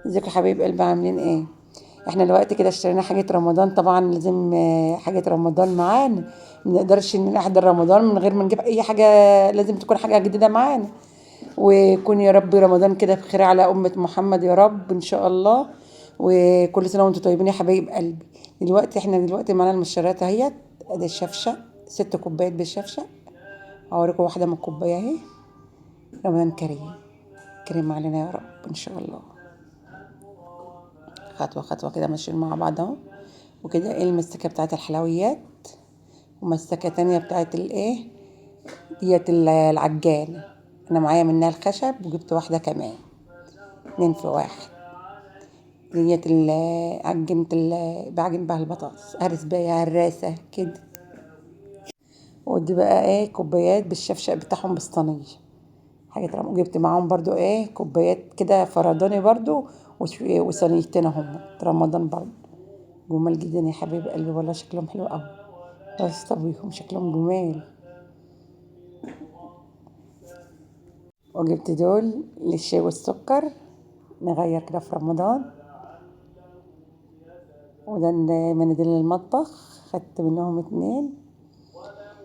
ازيكم يا حبايب قلبي، عاملين ايه؟ احنا دلوقتي كده اشترينا حاجة رمضان. طبعا لازم حاجة رمضان معانا. منقدرش ان نحضر رمضان من غير ما نجيب اي حاجة. لازم تكون حاجة جديدة معانا. ويكون يا رب رمضان كده بخير على أمة محمد يا رب ان شاء الله. وكل سنة وانتم طيبين يا حبايب قلبي. احنا دلوقتي معانا المشتريات اهيت. ادي الشفشة، 6 كوبايات بالشفشة. هوريكم واحدة من الكوباية اهي. رمضان كريم، كريم علينا يا رب ان شاء الله. خطوة خطوة كده ماشيين مع بعض اهو. وكده ايه المسكة بتاعت الحلويات، ومسكة تانية بتاعت الايه ديت العجان. انا معايا منها الخشب وجبت واحدة كمان، 2 في 1. ديت عجنة بعجن بها البطاطس، هرس بيها هراسة كده. ودي بقى ايه كوبايات بالشفشق بتاعهم بالصينية. وجبت معاهم برضو ايه كوبايات كده فرداني برضو. وصينيتين اهم رمضان برضو. جمال جدا يا حبيب قلبي، والله شكلهم حلو قوي. بس طبيهم شكلهم جمال. وجبت دول للشاي والسكر، نغير كده في رمضان. وده مناديل المطبخ، خدت منهم 2.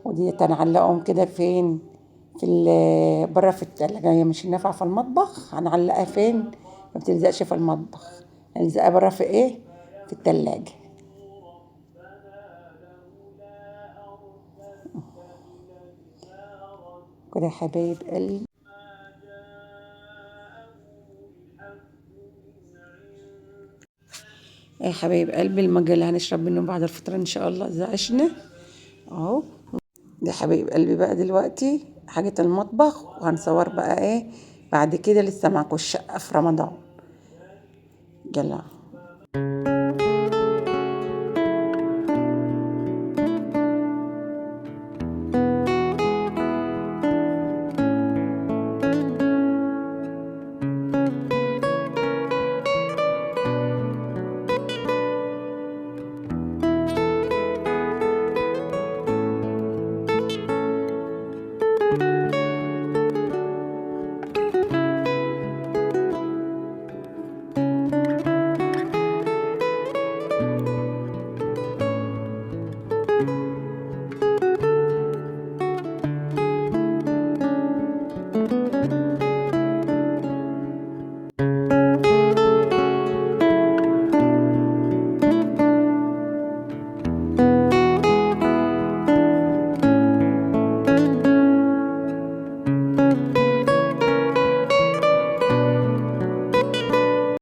ودي هنعلقهم كده فين؟ بره في التلاجة. هي مش نافعة في المطبخ، هنعلقها فين؟ ما بتلزقش في المطبخ، هنلزقها بره في ايه؟ في التلاجة. كده يا حبايب قلبي. يا حبايب قلبي، المجة اللي هنشرب منه بعد الفطر ان شاء الله اذا عشنا اهو. ده حبايب قلبي بقى دلوقتي حاجة المطبخ، وهنصور بقى ايه بعد كده. لسه معكم الشقة في رمضان. يلا.